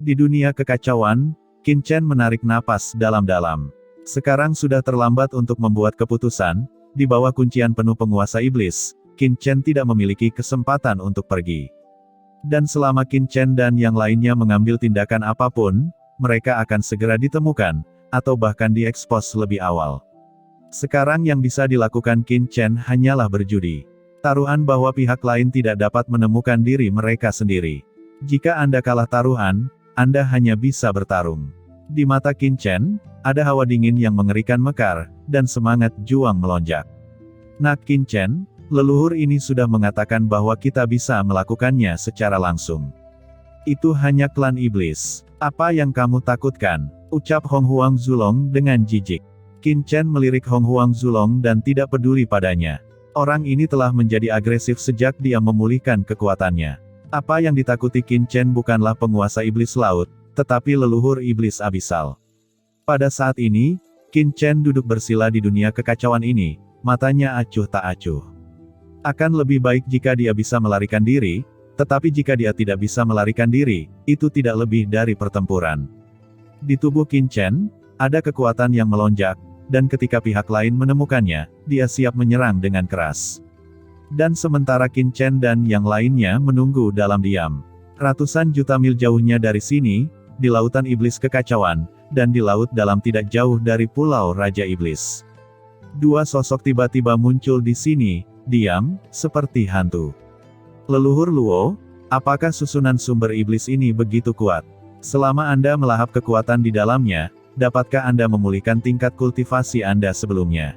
Di dunia kekacauan, Qin Chen menarik napas dalam-dalam. Sekarang sudah terlambat untuk membuat keputusan, di bawah kuncian penuh penguasa iblis, Qin Chen tidak memiliki kesempatan untuk pergi. Dan selama Qin Chen dan yang lainnya mengambil tindakan apapun, mereka akan segera ditemukan, atau bahkan diekspos lebih awal. Sekarang yang bisa dilakukan Qin Chen hanyalah berjudi. Taruhan bahwa pihak lain tidak dapat menemukan diri mereka sendiri. Jika Anda kalah taruhan, Anda hanya bisa bertarung. Di mata Qin Chen, ada hawa dingin yang mengerikan mekar, dan semangat juang melonjak. Nah Qin Chen, leluhur ini sudah mengatakan bahwa kita bisa melakukannya secara langsung. Itu hanya klan iblis. Apa yang kamu takutkan? Ucap Hong Huang Zulong dengan jijik. Qin Chen melirik Hong Huang Zulong dan tidak peduli padanya. Orang ini telah menjadi agresif sejak dia memulihkan kekuatannya. Apa yang ditakuti Qin Chen bukanlah penguasa iblis laut, tetapi leluhur iblis abisal. Pada saat ini, Qin Chen duduk bersila di dunia kekacauan ini, matanya acuh tak acuh. Akan lebih baik jika dia bisa melarikan diri, tetapi jika dia tidak bisa melarikan diri, itu tidak lebih dari pertempuran. Di tubuh Qin Chen, ada kekuatan yang melonjak, dan ketika pihak lain menemukannya, dia siap menyerang dengan keras. Dan sementara Qin Chen dan yang lainnya menunggu dalam diam. Ratusan juta mil jauhnya dari sini, di lautan iblis kekacauan, dan di laut dalam tidak jauh dari pulau Raja Iblis. Dua sosok tiba-tiba muncul di sini, diam, seperti hantu. Leluhur Luo, apakah susunan sumber iblis ini begitu kuat? Selama Anda melahap kekuatan di dalamnya, dapatkah Anda memulihkan tingkat kultivasi Anda sebelumnya?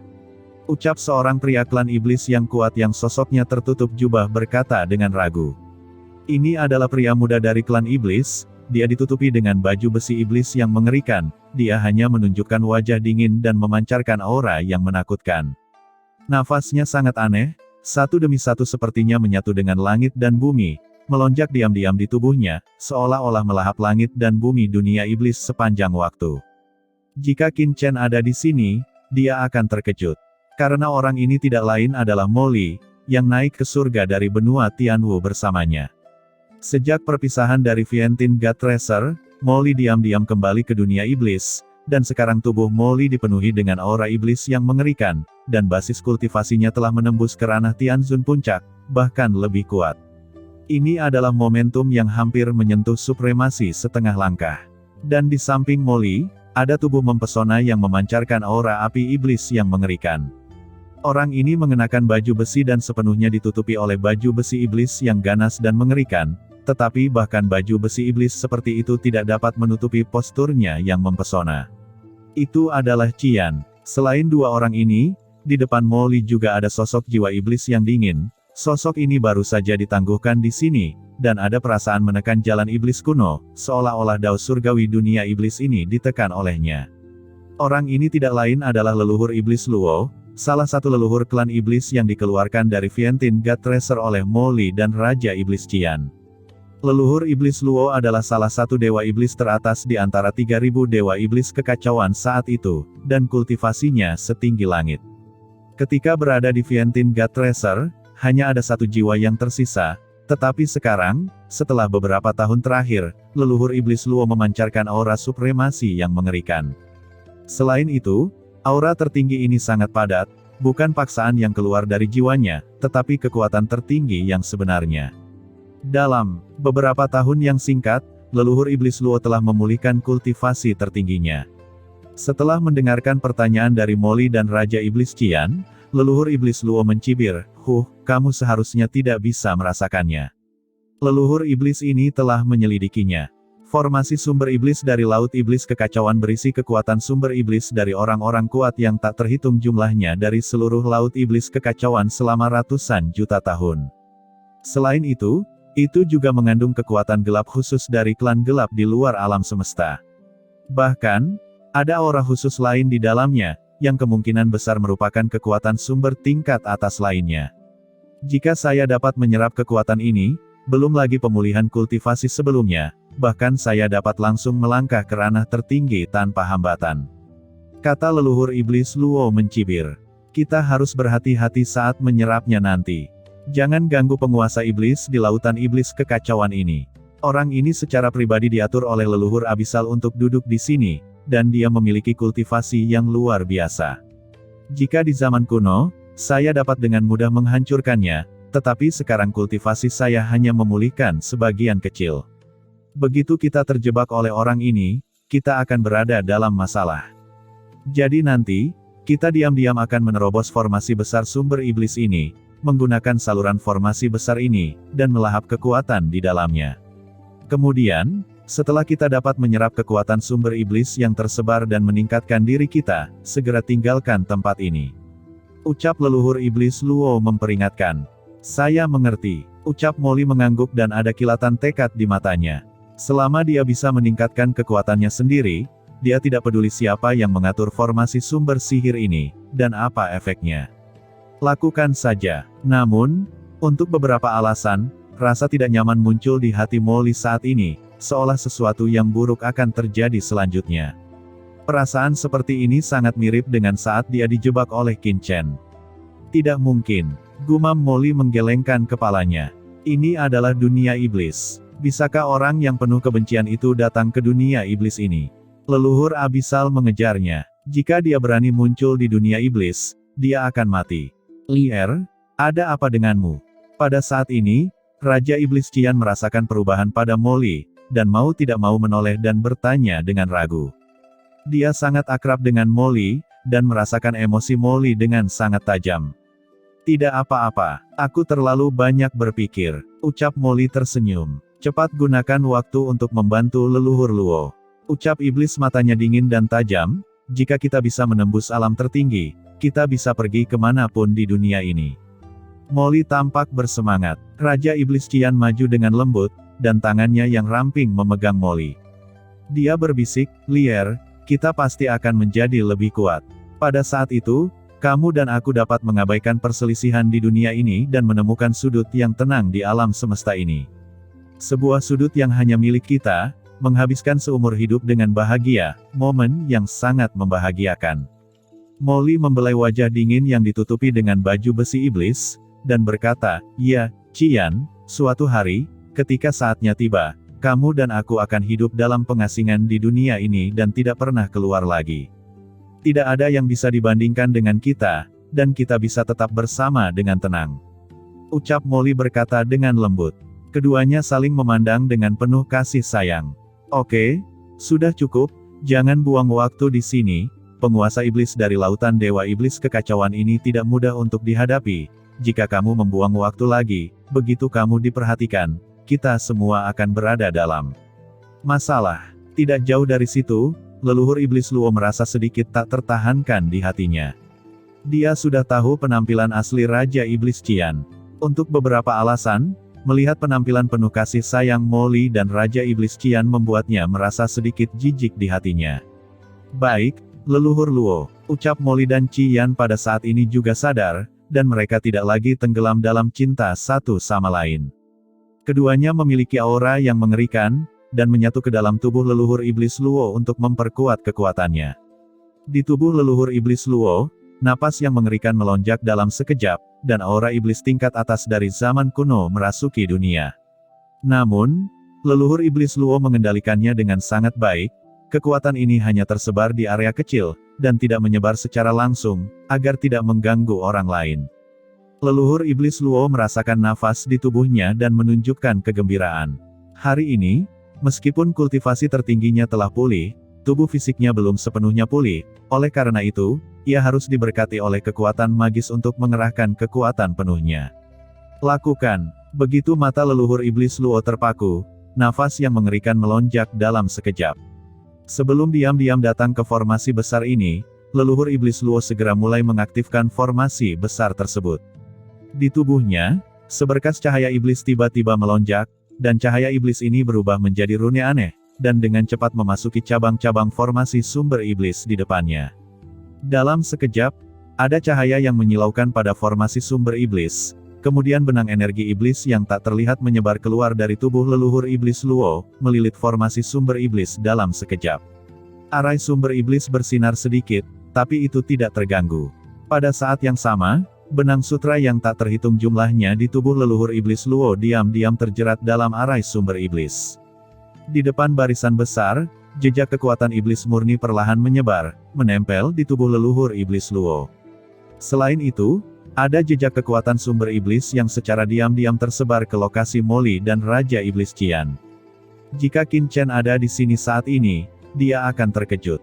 Ucap seorang pria klan iblis yang kuat yang sosoknya tertutup jubah berkata dengan ragu. Ini adalah pria muda dari klan iblis, dia ditutupi dengan baju besi iblis yang mengerikan, dia hanya menunjukkan wajah dingin dan memancarkan aura yang menakutkan. Nafasnya sangat aneh, satu demi satu sepertinya menyatu dengan langit dan bumi, melonjak diam-diam di tubuhnya, seolah-olah melahap langit dan bumi dunia iblis sepanjang waktu. Jika Qin Chen ada di sini, dia akan terkejut. Karena orang ini tidak lain adalah Mo Li, yang naik ke surga dari benua Tianwu bersamanya. Sejak perpisahan dari Vientiane God Tracer, Mo Li diam-diam kembali ke dunia iblis, dan sekarang tubuh Mo Li dipenuhi dengan aura iblis yang mengerikan, dan basis kultivasinya telah menembus ke ranah Tianzun Puncak, bahkan lebih kuat. Ini adalah momentum yang hampir menyentuh supremasi setengah langkah. Dan di samping Mo Li, ada tubuh mempesona yang memancarkan aura api iblis yang mengerikan. Orang ini mengenakan baju besi dan sepenuhnya ditutupi oleh baju besi iblis yang ganas dan mengerikan, tetapi bahkan baju besi iblis seperti itu tidak dapat menutupi posturnya yang mempesona. Itu adalah Qian. Selain dua orang ini, di depan Mo Li juga ada sosok jiwa iblis yang dingin. Sosok ini baru saja ditangguhkan di sini, dan ada perasaan menekan jalan iblis kuno, seolah-olah dao surgawi dunia iblis ini ditekan olehnya. Orang ini tidak lain adalah leluhur iblis Luo, salah satu leluhur klan iblis yang dikeluarkan dari Vientiane God Tracer oleh Mo Li dan Raja Iblis Qian. Leluhur iblis Luo adalah salah satu dewa iblis teratas di antara 3.000 dewa iblis kekacauan saat itu, dan kultivasinya setinggi langit. Ketika berada di Vientiane God Tracer, hanya ada satu jiwa yang tersisa, tetapi sekarang, setelah beberapa tahun terakhir, leluhur iblis Luo memancarkan aura supremasi yang mengerikan. Selain itu, aura tertinggi ini sangat padat, bukan paksaan yang keluar dari jiwanya, tetapi kekuatan tertinggi yang sebenarnya. Dalam beberapa tahun yang singkat, leluhur iblis Luo telah memulihkan kultivasi tertingginya. Setelah mendengarkan pertanyaan dari Mo Li dan Raja Iblis Qian, leluhur iblis Luo mencibir, kamu seharusnya tidak bisa merasakannya. Leluhur iblis ini telah menyelidikinya. Formasi sumber iblis dari laut iblis kekacauan berisi kekuatan sumber iblis dari orang-orang kuat yang tak terhitung jumlahnya dari seluruh laut iblis kekacauan selama ratusan juta tahun. Selain itu juga mengandung kekuatan gelap khusus dari klan gelap di luar alam semesta. Bahkan, ada aura khusus lain di dalamnya, yang kemungkinan besar merupakan kekuatan sumber tingkat atas lainnya. Jika saya dapat menyerap kekuatan ini, belum lagi pemulihan kultivasi sebelumnya, bahkan saya dapat langsung melangkah ke ranah tertinggi tanpa hambatan. Kata leluhur iblis Luo mencibir. Kita harus berhati-hati saat menyerapnya nanti. Jangan ganggu penguasa iblis di lautan iblis kekacauan ini. Orang ini secara pribadi diatur oleh leluhur abisal untuk duduk di sini, dan dia memiliki kultivasi yang luar biasa. Jika di zaman kuno, saya dapat dengan mudah menghancurkannya, tetapi sekarang kultivasi saya hanya memulihkan sebagian kecil. Begitu kita terjebak oleh orang ini, kita akan berada dalam masalah. Jadi nanti, kita diam-diam akan menerobos formasi besar sumber iblis ini, menggunakan saluran formasi besar ini, dan melahap kekuatan di dalamnya. Kemudian, setelah kita dapat menyerap kekuatan sumber iblis yang tersebar dan meningkatkan diri kita, segera tinggalkan tempat ini. Ucap leluhur iblis Luo memperingatkan. Saya mengerti, ucap Molly mengangguk dan ada kilatan tekad di matanya. Selama dia bisa meningkatkan kekuatannya sendiri, dia tidak peduli siapa yang mengatur formasi sumber sihir ini, dan apa efeknya. Lakukan saja. Namun, untuk beberapa alasan, rasa tidak nyaman muncul di hati Molly saat ini, seolah sesuatu yang buruk akan terjadi selanjutnya. Perasaan seperti ini sangat mirip dengan saat dia dijebak oleh Qin Chen. Tidak mungkin, gumam Molly menggelengkan kepalanya. Ini adalah dunia iblis. Bisakah orang yang penuh kebencian itu datang ke dunia iblis ini? Leluhur abisal mengejarnya. Jika dia berani muncul di dunia iblis, dia akan mati. Lier, ada apa denganmu? Pada saat ini, Raja Iblis Qian merasakan perubahan pada Molly, dan mau tidak mau menoleh dan bertanya dengan ragu. Dia sangat akrab dengan Molly, dan merasakan emosi Molly dengan sangat tajam. Tidak apa-apa, aku terlalu banyak berpikir, ucap Molly tersenyum. Cepat gunakan waktu untuk membantu leluhur Luo. Ucap iblis matanya dingin dan tajam, jika kita bisa menembus alam tertinggi, kita bisa pergi kemanapun di dunia ini. Molly tampak bersemangat. Raja Iblis Qian maju dengan lembut, dan tangannya yang ramping memegang Molly. Dia berbisik, Lier, kita pasti akan menjadi lebih kuat. Pada saat itu, kamu dan aku dapat mengabaikan perselisihan di dunia ini dan menemukan sudut yang tenang di alam semesta ini. Sebuah sudut yang hanya milik kita, menghabiskan seumur hidup dengan bahagia, momen yang sangat membahagiakan. Molly membelai wajah dingin yang ditutupi dengan baju besi iblis, dan berkata, ya, Qian, suatu hari, ketika saatnya tiba, kamu dan aku akan hidup dalam pengasingan di dunia ini dan tidak pernah keluar lagi. Tidak ada yang bisa dibandingkan dengan kita, dan kita bisa tetap bersama dengan tenang. Ucap Molly berkata dengan lembut. Keduanya saling memandang dengan penuh kasih sayang. Oke, sudah cukup, jangan buang waktu di sini, penguasa iblis dari lautan dewa iblis kekacauan ini tidak mudah untuk dihadapi. Jika kamu membuang waktu lagi, begitu kamu diperhatikan, kita semua akan berada dalam masalah. Tidak jauh dari situ, leluhur iblis Luo merasa sedikit tak tertahankan di hatinya. Dia sudah tahu penampilan asli Raja Iblis Qian. Untuk beberapa alasan, melihat penampilan penuh kasih sayang Molly dan Raja Iblis Qian membuatnya merasa sedikit jijik di hatinya. Baik, leluhur Luo, ucap Molly dan Qian pada saat ini juga sadar, dan mereka tidak lagi tenggelam dalam cinta satu sama lain. Keduanya memiliki aura yang mengerikan, dan menyatu ke dalam tubuh leluhur iblis Luo untuk memperkuat kekuatannya. Di tubuh leluhur iblis Luo, napas yang mengerikan melonjak dalam sekejap, dan aura iblis tingkat atas dari zaman kuno merasuki dunia. Namun, leluhur iblis Luo mengendalikannya dengan sangat baik. Kekuatan ini hanya tersebar di area kecil, dan tidak menyebar secara langsung, agar tidak mengganggu orang lain. Leluhur iblis Luo merasakan nafas di tubuhnya dan menunjukkan kegembiraan. Hari ini, meskipun kultivasi tertingginya telah pulih, tubuh fisiknya belum sepenuhnya pulih, oleh karena itu, ia harus diberkati oleh kekuatan magis untuk mengerahkan kekuatan penuhnya. Lakukan. Begitu mata leluhur iblis Luo terpaku, nafas yang mengerikan melonjak dalam sekejap. Sebelum diam-diam datang ke formasi besar ini, leluhur iblis Luo segera mulai mengaktifkan formasi besar tersebut. Di tubuhnya, seberkas cahaya iblis tiba-tiba melonjak, dan cahaya iblis ini berubah menjadi rune aneh, dan dengan cepat memasuki cabang-cabang formasi sumber iblis di depannya. Dalam sekejap, ada cahaya yang menyilaukan pada formasi sumber iblis, kemudian benang energi iblis yang tak terlihat menyebar keluar dari tubuh leluhur iblis Luo, melilit formasi sumber iblis dalam sekejap. Arai sumber iblis bersinar sedikit, tapi itu tidak terganggu. Pada saat yang sama, benang sutra yang tak terhitung jumlahnya di tubuh leluhur iblis Luo diam-diam terjerat dalam arai sumber iblis. Di depan barisan besar, jejak kekuatan iblis murni perlahan menyebar, menempel di tubuh leluhur iblis Luo. Selain itu, ada jejak kekuatan sumber iblis yang secara diam-diam tersebar ke lokasi Molly dan Raja Iblis Qian. Jika Qin Chen ada di sini saat ini, dia akan terkejut.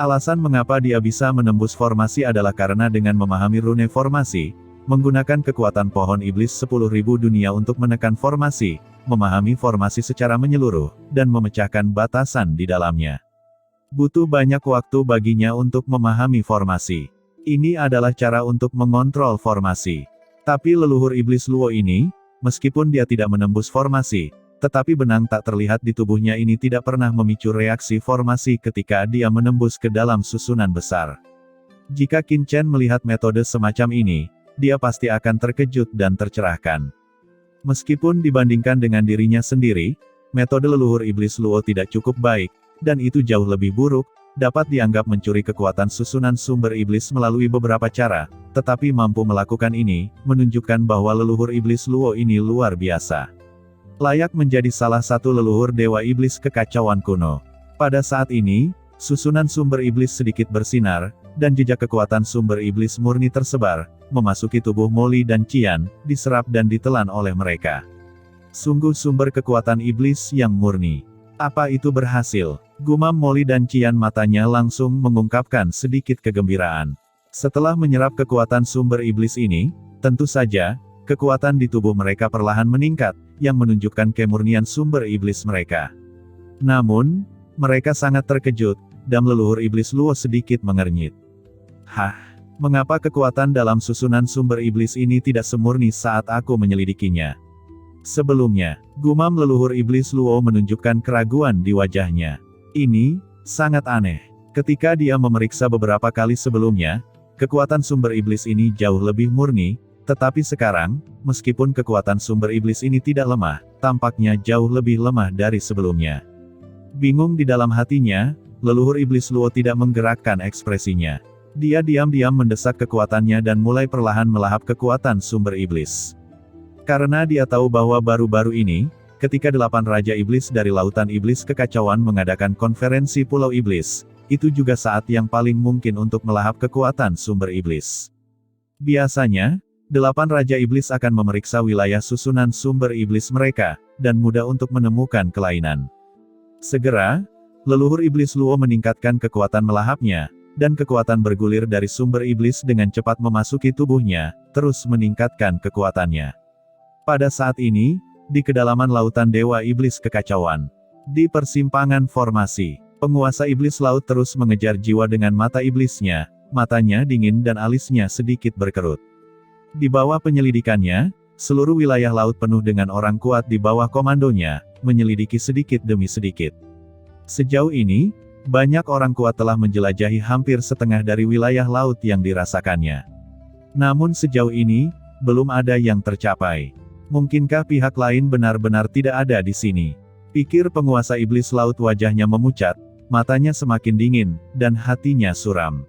Alasan mengapa dia bisa menembus formasi adalah karena dengan memahami rune formasi, menggunakan kekuatan pohon iblis 10.000 dunia untuk menekan formasi, memahami formasi secara menyeluruh, dan memecahkan batasan di dalamnya. Butuh banyak waktu baginya untuk memahami formasi. Ini adalah cara untuk mengontrol formasi. Tapi leluhur iblis Luo ini, meskipun dia tidak menembus formasi, tetapi benang tak terlihat di tubuhnya ini tidak pernah memicu reaksi formasi ketika dia menembus ke dalam susunan besar. Jika Qin Chen melihat metode semacam ini, dia pasti akan terkejut dan tercerahkan. Meskipun dibandingkan dengan dirinya sendiri, metode leluhur iblis Luo tidak cukup baik, dan itu jauh lebih buruk, dapat dianggap mencuri kekuatan susunan sumber iblis melalui beberapa cara, tetapi mampu melakukan ini, menunjukkan bahwa leluhur iblis Luo ini luar biasa. Layak menjadi salah satu leluhur dewa iblis kekacauan kuno. Pada saat ini, susunan sumber iblis sedikit bersinar, dan jejak kekuatan sumber iblis murni tersebar, memasuki tubuh Molly dan Qian, diserap dan ditelan oleh mereka. Sungguh sumber kekuatan iblis yang murni. Apa itu berhasil? Gumam Molly dan Qian, matanya langsung mengungkapkan sedikit kegembiraan. Setelah menyerap kekuatan sumber iblis ini, tentu saja, kekuatan di tubuh mereka perlahan meningkat, yang menunjukkan kemurnian sumber iblis mereka. Namun, mereka sangat terkejut, dan leluhur iblis Luo sedikit mengernyit. Hah? Mengapa kekuatan dalam susunan sumber iblis ini tidak semurni saat aku menyelidikinya? Sebelumnya, gumam leluhur iblis Luo menunjukkan keraguan di wajahnya. Ini sangat aneh. Ketika dia memeriksa beberapa kali sebelumnya, kekuatan sumber iblis ini jauh lebih murni, tetapi sekarang, meskipun kekuatan sumber iblis ini tidak lemah, tampaknya jauh lebih lemah dari sebelumnya. Bingung di dalam hatinya, leluhur iblis Luo tidak menggerakkan ekspresinya. Dia diam-diam mendesak kekuatannya dan mulai perlahan melahap kekuatan sumber iblis. Karena dia tahu bahwa baru-baru ini, ketika 8 Raja Iblis dari Lautan Iblis Kekacauan mengadakan konferensi Pulau Iblis, itu juga saat yang paling mungkin untuk melahap kekuatan sumber iblis. Biasanya, 8 Raja Iblis akan memeriksa wilayah susunan sumber iblis mereka, dan mudah untuk menemukan kelainan. Segera, leluhur iblis Luo meningkatkan kekuatan melahapnya, dan kekuatan bergulir dari sumber iblis dengan cepat memasuki tubuhnya, terus meningkatkan kekuatannya. Pada saat ini, di kedalaman lautan Dewa Iblis Kekacauan, di persimpangan formasi, penguasa iblis laut terus mengejar jiwa dengan mata iblisnya, matanya dingin dan alisnya sedikit berkerut. Di bawah penyelidikannya, seluruh wilayah laut penuh dengan orang kuat di bawah komandonya, menyelidiki sedikit demi sedikit. Sejauh ini, banyak orang kuat telah menjelajahi hampir setengah dari wilayah laut yang dirasakannya. Namun sejauh ini, belum ada yang tercapai. Mungkinkah pihak lain benar-benar tidak ada di sini? Pikir penguasa iblis laut, wajahnya memucat, matanya semakin dingin, dan hatinya suram.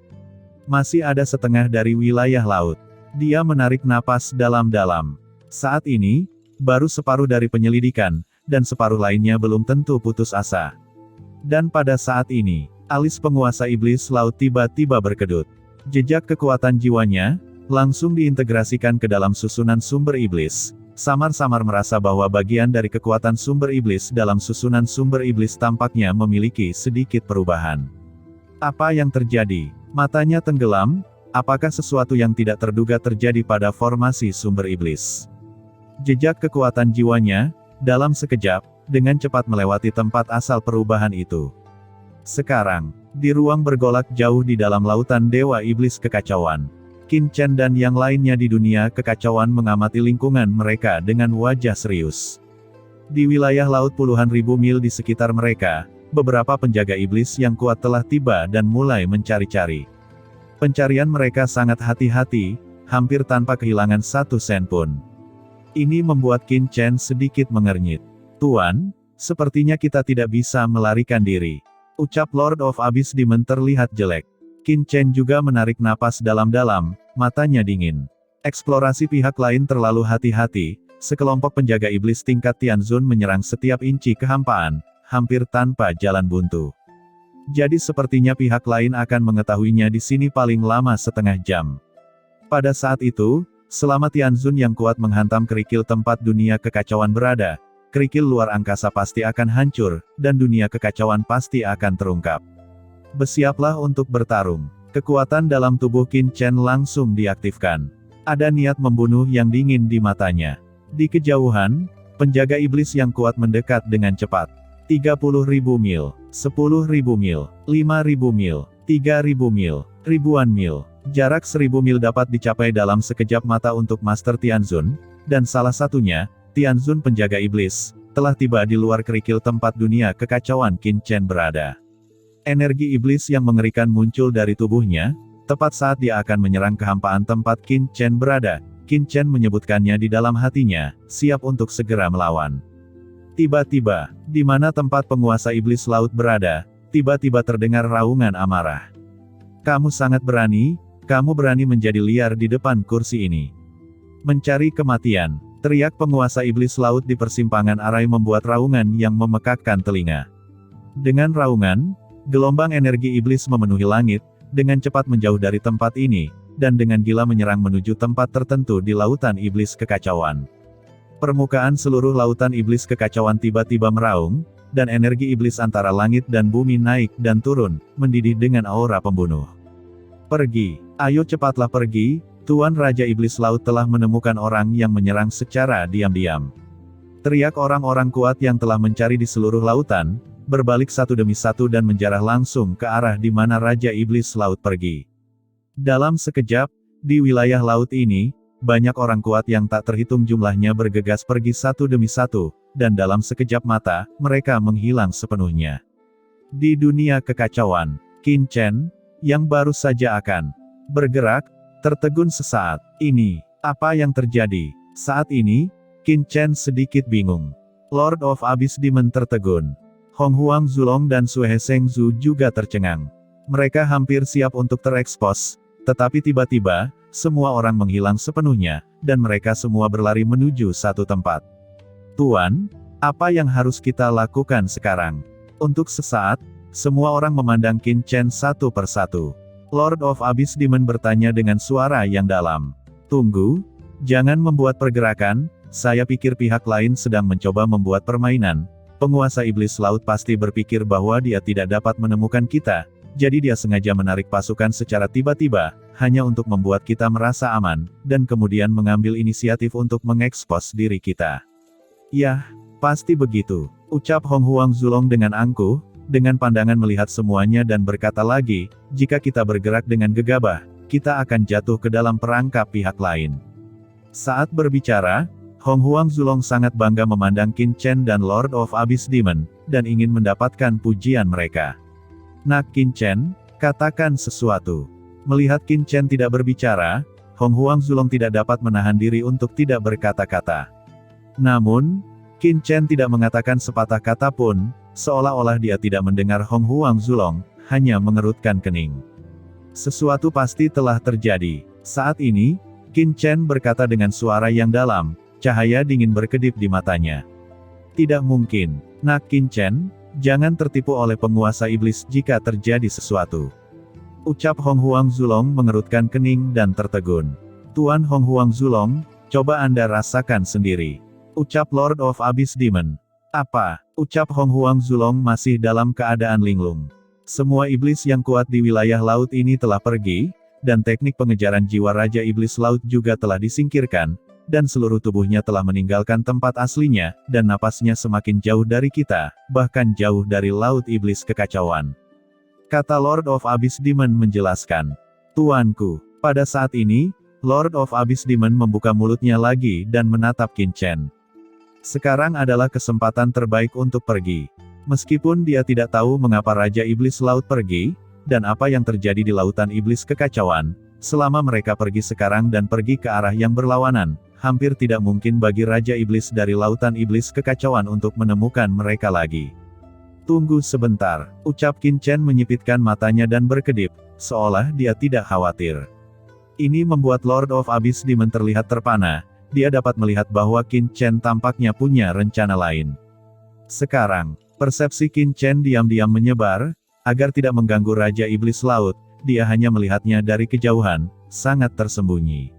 Masih ada setengah dari wilayah laut. Dia menarik napas dalam-dalam. Saat ini, baru separuh dari penyelidikan, dan separuh lainnya belum tentu putus asa. Dan pada saat ini, alis penguasa iblis laut tiba-tiba berkedut. Jejak kekuatan jiwanya, langsung diintegrasikan ke dalam susunan sumber iblis. Samar-samar merasa bahwa bagian dari kekuatan sumber iblis dalam susunan sumber iblis tampaknya memiliki sedikit perubahan. Apa yang terjadi? Matanya tenggelam, apakah sesuatu yang tidak terduga terjadi pada formasi sumber iblis? Jejak kekuatan jiwanya, dalam sekejap, dengan cepat melewati tempat asal perubahan itu. Sekarang, di ruang bergolak jauh di dalam lautan Dewa Iblis Kekacauan, Qin Chen dan yang lainnya di dunia kekacauan mengamati lingkungan mereka dengan wajah serius. Di wilayah laut puluhan ribu mil di sekitar mereka, beberapa penjaga iblis yang kuat telah tiba dan mulai mencari-cari. Pencarian mereka sangat hati-hati, hampir tanpa kehilangan satu sen pun. Ini membuat Qin Chen sedikit mengernyit. "Tuan, sepertinya kita tidak bisa melarikan diri," ucap Lord of Abyss Demon terlihat jelek. Qin Chen juga menarik napas dalam-dalam, matanya dingin. Eksplorasi pihak lain terlalu hati-hati, sekelompok penjaga iblis tingkat Tianzun menyerang setiap inci kehampaan, hampir tanpa jalan buntu. Jadi sepertinya pihak lain akan mengetahuinya di sini paling lama setengah jam. Pada saat itu, selama Tianzun yang kuat menghantam kerikil tempat dunia kekacauan berada, kerikil luar angkasa pasti akan hancur, dan dunia kekacauan pasti akan terungkap. Bersiaplah untuk bertarung. Kekuatan dalam tubuh Qin Chen langsung diaktifkan. Ada niat membunuh yang dingin di matanya. Di kejauhan, penjaga iblis yang kuat mendekat dengan cepat. 30.000 mil, 10.000 mil, 5.000 mil, 3.000 mil, ribuan mil. Jarak 1.000 mil dapat dicapai dalam sekejap mata untuk Master Tianzun, dan salah satunya, Tianzun penjaga iblis, telah tiba di luar kerikil tempat dunia kekacauan Qin Chen berada. Energi iblis yang mengerikan muncul dari tubuhnya. Tepat saat dia akan menyerang kehampaan tempat Qin Chen berada, Qin Chen menyebutkannya di dalam hatinya, siap untuk segera melawan. Tiba-tiba, di mana tempat penguasa iblis laut berada, tiba-tiba terdengar raungan amarah. Kamu sangat berani, kamu berani menjadi liar di depan kursi ini. Mencari kematian, teriak penguasa iblis laut di persimpangan arai membuat raungan yang memekakkan telinga. Dengan raungan, gelombang energi iblis memenuhi langit, dengan cepat menjauh dari tempat ini, dan dengan gila menyerang menuju tempat tertentu di lautan iblis kekacauan. Permukaan seluruh lautan iblis kekacauan tiba-tiba meraung, dan energi iblis antara langit dan bumi naik dan turun, mendidih dengan aura pembunuh. Pergi, ayo cepatlah pergi, Tuan Raja Iblis Laut telah menemukan orang yang menyerang secara diam-diam. Teriak orang-orang kuat yang telah mencari di seluruh lautan, berbalik satu demi satu dan menjarah langsung ke arah di mana Raja Iblis Laut pergi. Dalam sekejap, di wilayah laut ini, banyak orang kuat yang tak terhitung jumlahnya bergegas pergi satu demi satu, dan dalam sekejap mata, mereka menghilang sepenuhnya. Di dunia kekacauan, Qin Chen, yang baru saja akan bergerak, tertegun sesaat. Ini, apa yang terjadi? Saat ini, Qin Chen sedikit bingung. Lord of Abyss Demon tertegun. Hong Huang Zulong dan Sue Seng Zhu juga tercengang. Mereka hampir siap untuk terekspos, tetapi tiba-tiba, semua orang menghilang sepenuhnya, dan mereka semua berlari menuju satu tempat. Tuan, apa yang harus kita lakukan sekarang? Untuk sesaat, semua orang memandang Qin Chen satu persatu. Lord of Abyss Demon bertanya dengan suara yang dalam. Tunggu, jangan membuat pergerakan, saya pikir pihak lain sedang mencoba membuat permainan. Penguasa iblis laut pasti berpikir bahwa dia tidak dapat menemukan kita, jadi dia sengaja menarik pasukan secara tiba-tiba, hanya untuk membuat kita merasa aman, dan kemudian mengambil inisiatif untuk mengekspos diri kita. Yah, pasti begitu, ucap Hong Huang Zulong dengan angkuh, dengan pandangan melihat semuanya dan berkata lagi, jika kita bergerak dengan gegabah, kita akan jatuh ke dalam perangkap pihak lain. Saat berbicara, Hong Huang Zulong sangat bangga memandang Qin Chen dan Lord of Abyss Demon, dan ingin mendapatkan pujian mereka. Nak Qin Chen, katakan sesuatu. Melihat Qin Chen tidak berbicara, Hong Huang Zulong tidak dapat menahan diri untuk tidak berkata-kata. Namun, Qin Chen tidak mengatakan sepatah kata pun, seolah-olah dia tidak mendengar Hong Huang Zulong, hanya mengerutkan kening. Sesuatu pasti telah terjadi. Saat ini, Qin Chen berkata dengan suara yang dalam, cahaya dingin berkedip di matanya. Tidak mungkin, Nak Qin Chen, jangan tertipu oleh penguasa iblis jika terjadi sesuatu. Ucap Hong Huang Zulong mengerutkan kening dan tertegun. Tuan Hong Huang Zulong, coba Anda rasakan sendiri. Ucap Lord of Abyss Demon. Apa? Ucap Hong Huang Zulong masih dalam keadaan linglung. Semua iblis yang kuat di wilayah laut ini telah pergi, dan teknik pengejaran jiwa Raja Iblis Laut juga telah disingkirkan, dan seluruh tubuhnya telah meninggalkan tempat aslinya, dan napasnya semakin jauh dari kita, bahkan jauh dari laut iblis kekacauan. Kata Lord of Abyss Demon menjelaskan. Tuanku, pada saat ini, Lord of Abyss Demon membuka mulutnya lagi dan menatap Qin Chen. Sekarang adalah kesempatan terbaik untuk pergi. Meskipun dia tidak tahu mengapa Raja Iblis Laut pergi, dan apa yang terjadi di lautan iblis kekacauan, selama mereka pergi sekarang dan pergi ke arah yang berlawanan, hampir tidak mungkin bagi Raja Iblis dari lautan iblis kekacauan untuk menemukan mereka lagi. Tunggu sebentar, ucap Qin Chen menyipitkan matanya dan berkedip, seolah dia tidak khawatir. Ini membuat Lord of Abyss Demon terlihat terpana, dia dapat melihat bahwa Qin Chen tampaknya punya rencana lain. Sekarang, persepsi Qin Chen diam-diam menyebar, agar tidak mengganggu Raja Iblis Laut, dia hanya melihatnya dari kejauhan, sangat tersembunyi.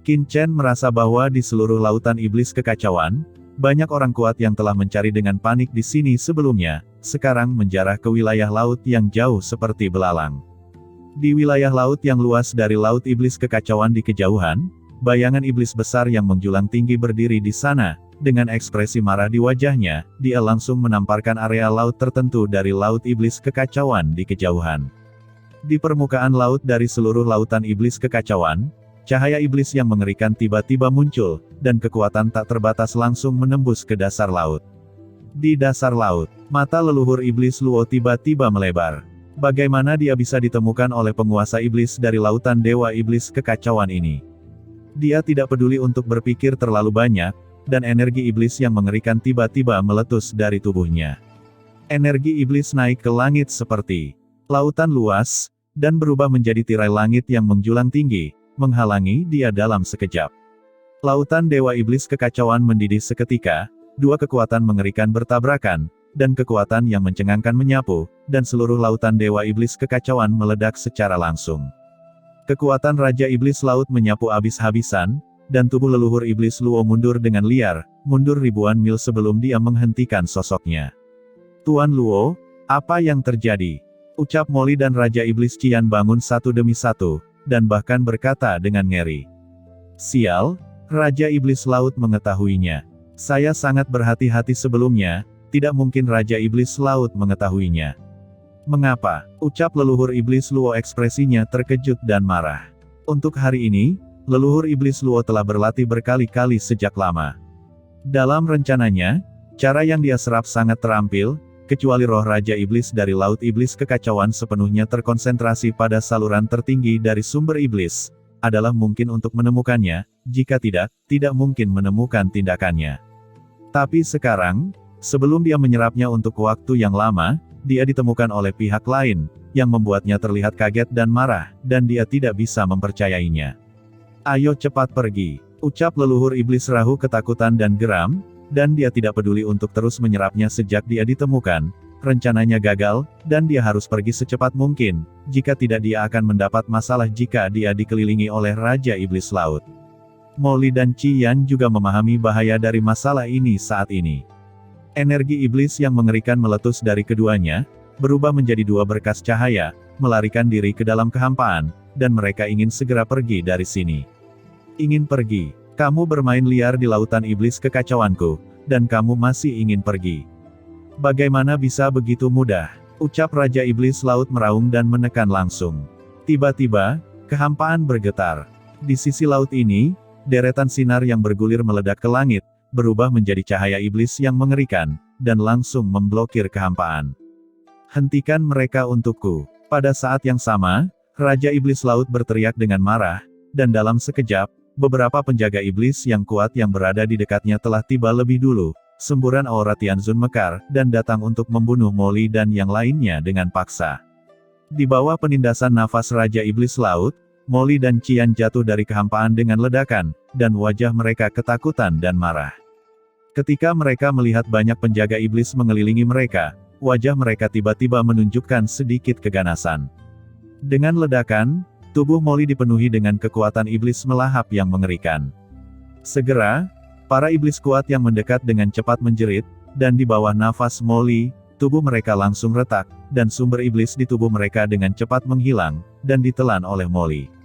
Qin Chen merasa bahwa di seluruh lautan iblis kekacauan, banyak orang kuat yang telah mencari dengan panik di sini sebelumnya, sekarang menjarah ke wilayah laut yang jauh seperti belalang. Di wilayah laut yang luas dari laut iblis kekacauan di kejauhan, bayangan iblis besar yang menjulang tinggi berdiri di sana, dengan ekspresi marah di wajahnya, dia langsung menamparkan area laut tertentu dari laut iblis kekacauan di kejauhan. Di permukaan laut dari seluruh lautan iblis kekacauan, cahaya iblis yang mengerikan tiba-tiba muncul, dan kekuatan tak terbatas langsung menembus ke dasar laut. Di dasar laut, mata leluhur iblis Luo tiba-tiba melebar. Bagaimana dia bisa ditemukan oleh penguasa iblis dari lautan dewa iblis kekacauan ini? Dia tidak peduli untuk berpikir terlalu banyak, dan energi iblis yang mengerikan tiba-tiba meletus dari tubuhnya. Energi iblis naik ke langit seperti lautan luas, dan berubah menjadi tirai langit yang menjulang tinggi, menghalangi dia dalam sekejap. Lautan dewa iblis kekacauan mendidih seketika, dua kekuatan mengerikan bertabrakan, dan kekuatan yang mencengangkan menyapu, dan seluruh lautan dewa iblis kekacauan meledak secara langsung. Kekuatan Raja Iblis Laut menyapu habis-habisan, dan tubuh leluhur iblis Luo mundur dengan liar, mundur ribuan mil sebelum dia menghentikan sosoknya. Tuan Luo, apa yang terjadi? Ucap Molly dan Raja Iblis Qian bangun satu demi satu, dan bahkan berkata dengan ngeri. Sial, Raja Iblis Laut mengetahuinya. Saya sangat berhati-hati sebelumnya, tidak mungkin Raja Iblis Laut mengetahuinya. Mengapa? Ucap leluhur Iblis Luo ekspresinya terkejut dan marah. Untuk hari ini, leluhur Iblis Luo telah berlatih berkali-kali sejak lama. Dalam rencananya, cara yang dia serap sangat terampil, kecuali roh Raja Iblis dari Laut Iblis Kekacauan sepenuhnya terkonsentrasi pada saluran tertinggi dari sumber iblis, adalah mungkin untuk menemukannya, jika tidak, tidak mungkin menemukan tindakannya. Tapi sekarang, sebelum dia menyerapnya untuk waktu yang lama, dia ditemukan oleh pihak lain, yang membuatnya terlihat kaget dan marah, dan dia tidak bisa mempercayainya. Ayo cepat pergi, ucap leluhur iblis Rahu ketakutan dan geram, dan dia tidak peduli untuk terus menyerapnya sejak dia ditemukan, rencananya gagal, dan dia harus pergi secepat mungkin, jika tidak dia akan mendapat masalah jika dia dikelilingi oleh Raja Iblis Laut. Molly dan Qian juga memahami bahaya dari masalah ini saat ini. Energi iblis yang mengerikan meletus dari keduanya, berubah menjadi dua berkas cahaya, melarikan diri ke dalam kehampaan, dan mereka ingin segera pergi dari sini. Ingin pergi? Kamu bermain liar di lautan iblis kekacauanku, dan kamu masih ingin pergi. Bagaimana bisa begitu mudah? Ucap Raja Iblis Laut meraung dan menekan langsung. Tiba-tiba, kehampaan bergetar. Di sisi laut ini, deretan sinar yang bergulir meledak ke langit, berubah menjadi cahaya iblis yang mengerikan, dan langsung memblokir kehampaan. Hentikan mereka untukku. Pada saat yang sama, Raja Iblis Laut berteriak dengan marah, dan dalam sekejap, beberapa penjaga iblis yang kuat yang berada di dekatnya telah tiba lebih dulu. Semburan aura Tianzun mekar, dan datang untuk membunuh Molly dan yang lainnya dengan paksa. Di bawah penindasan nafas Raja Iblis Laut, Molly dan Qian jatuh dari kehampaan dengan ledakan, dan wajah mereka ketakutan dan marah. Ketika mereka melihat banyak penjaga iblis mengelilingi mereka, wajah mereka tiba-tiba menunjukkan sedikit keganasan. Dengan ledakan, tubuh Molly dipenuhi dengan kekuatan iblis melahap yang mengerikan. Segera, para iblis kuat yang mendekat dengan cepat menjerit, dan di bawah nafas Molly, tubuh mereka langsung retak, dan sumber iblis di tubuh mereka dengan cepat menghilang, dan ditelan oleh Molly.